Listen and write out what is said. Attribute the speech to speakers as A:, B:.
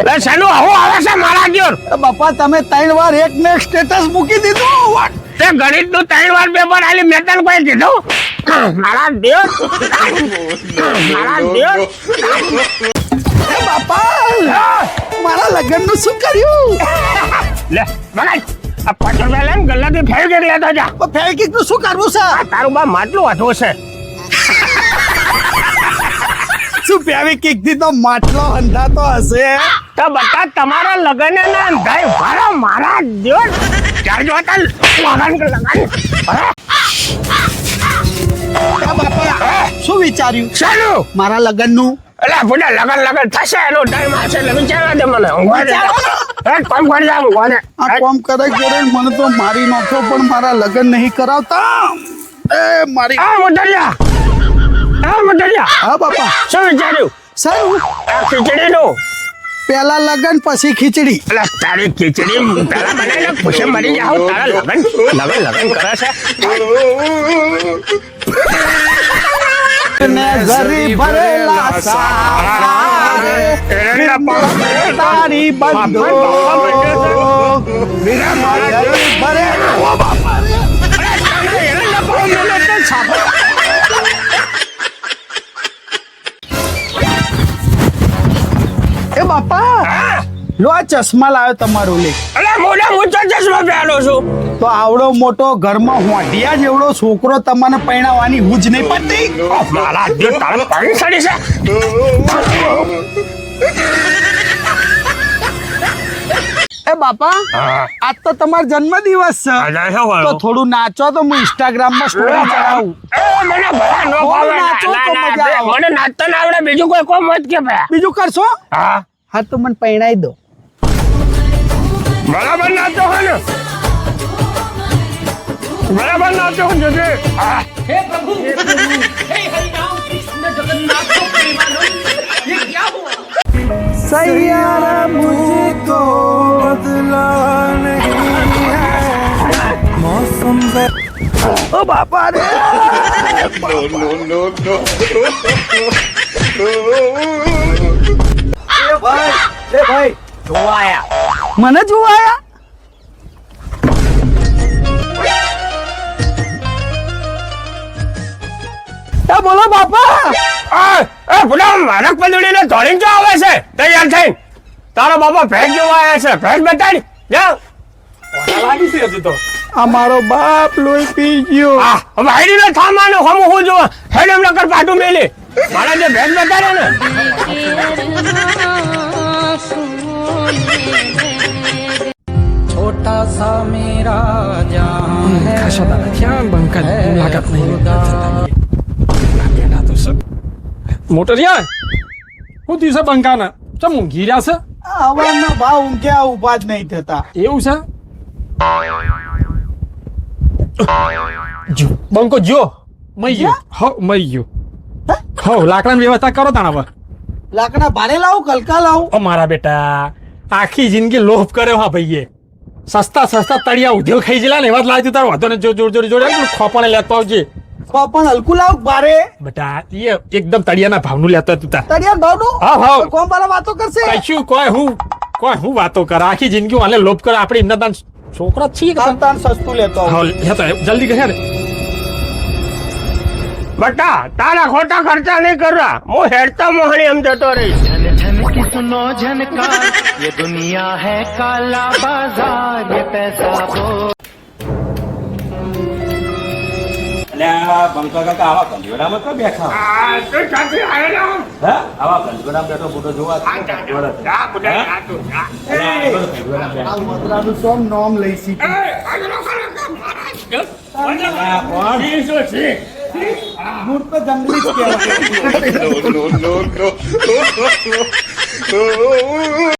A: લે સાનુ આવો આવે છે મારા જોર.
B: બાપા તમે 3 વાર એક ને એક સ્ટેટસ મૂકી દીધું.
A: તે ગણિત નું 3 વાર પેપર આલી મેં તને કોઈ કીધું? મારા દેવ મારા દેવ.
B: બાપા મારા લગ્ન નું શું કર્યું?
A: લે બગાડ આ પાછળ લઈને ગલ્લાથી ફેર કે લેતા જા.
B: ફેવિકિક નું શું કરવું છે?
A: તારું બા માટલું હતું છે.
B: શું ફેવિકિક થી તો માટલો અંધાતો હશે.
A: તો બતા તમારા લગન ના અંધાય ભરો મારા દેવ. ચાર જોતા લગન
B: બાપા શું વિચાર્યું?
A: ચાલો
B: મારા લગ્ન નું
A: અલા બોલા લગન થશે એનો ટાઈમ આવશે એટલે વિચારવા દે મને. ઊંઘવા દે. કામ કરી જા ઊંઘવા દે.
B: આ કામ કરે મને તો મારી નાખો પણ મારા લગ્ન નહીં કરાવતા. એ મારી
A: આ મોટરિયા
B: હા બાપા
A: શું વિચાર્યું?
B: સારું
A: આ ખીચડી નું
B: પેલા લગ્ન પછી ખીચડી.
A: અલા તારી ખીચડી પેલા બનાવીને ખુશી મરી જાવ. તારા લગન કરે છે
B: ને ઘરી ભરેલા સારે તારી બંધો
A: મીરા મારા
B: ઘરી ભરેલા ઓ બાપા રે. એ બાપા લો આ ચશ્મા લાવ્યો તમારો લે.
A: અલા મોટા મોટો ચશ્મા પહેરો છું.
B: તો આવડો મોટો ઘરમાં હોંઢિયા જેવડો છોકરો તમને પરણાવવાની હુજ નહીં પડતી.
A: મારા દેવ તારા પાણી સડી છે.
B: એ બાપા આજ તો તમારો જન્મદિવસ છે તો થોડું નાચો તો હું ઇન્સ્ટાગ્રામ માં સ્ટોરી ચડાવું.
A: મને ભલા નો ભાવે.
B: નાચો તો મજા આવે.
A: મને નાચતા ના આવડે બીજું કોઈ કોમ મત કે ભાઈ.
B: બીજું કરશો?
A: હા
B: હા તો મને પરણાઈ દો.
A: બરાબર નાચો હે ને બરાબર નાચો જજે.
C: हे प्रभु हे हरि राम कृष्ण जगन्नाथ प्रेमानंद ये क्या हुआ
B: सैयारा मुझको बदला नहीं है मौसम ओ बापा रे.
A: એ ભાઈ જોવાયા
B: મને જોવાયા. એ બોલો બાપા.
A: એ ભલા માનક પંદડીને ધોળીને જો આવે છે તૈયાર થઈને. તારો બાપા ભેંસ જોવા આવ્યા છે. ભેંસ બતાડી જા. લાગી છે હજુ તો.
B: આ મારો બાપ લોહી પી ગયો.
A: હા હવે આઈડીને થામાનો હમ હું જો હેડ એમ નકર પાટું મેલી. મારા જે ભેંસ બતાડે ને
C: छोटा सा मेरा जहां है
D: क्या बंका लागत नहीं મોટરિયા હું દિવસે બંકાના ચમ ઊંઘી રહ્યા છે.
B: હવાના ભાવ ઊંઘ્યા ઉભા જ નહીં થતા.
D: એવું છે જો બંકો જો મઈ ગયો. હો મઈ ગયો. હો લાકડાની વ્યવસ્થા કરો તાણા હવે.
B: લાકડા ભારે લાવું કલકા લાવું.
D: ઓ મારા બેટા આખી જિંદગી લોભ કર્યો હા ભાઈએ. સસ્તા તળિયા ઉધ્યો ખાઈ જેલા ને એવા જ લાવજો તારો વાંધો ને જોડે ખોપણે લેતો આવજે.
B: પણ હલકું લાવું ભારે.
D: બેટા એ એકદમ તળિયાના ભાવનું લેતો તું તાર.
B: તળિયા ભાવનું?
D: હા ભાવ.
B: કોમ વાળા વાતો કરશે.
D: કશું કોઈ હું વાતો કર આખી જિંદગી આને લોભ કરે આપણે એમના તાન છોકરા છીએ કે
B: તાન સસ્તું લેતો આવું.
D: હા લેતો જલ્દી કહે ને.
A: બટા તારા ખોટા ખર્ચા નહીં કરવા. હું હેડતા મોહણી એમ જતો રહીશ.
E: झन की सुनो झनकार ये दुनिया है काला बाजार ये पैसा वो
F: બંકા કાકા આવા કંજોડામાં તો બેઠા
A: તો સાથે આવેલા
F: હે આવા કંજોડામાં બેઠો ફોટો જોવા
B: આ મતરાનું સોમ નામ લઈ શીખી. મૂળ તો જંગલી જ કહેવાય.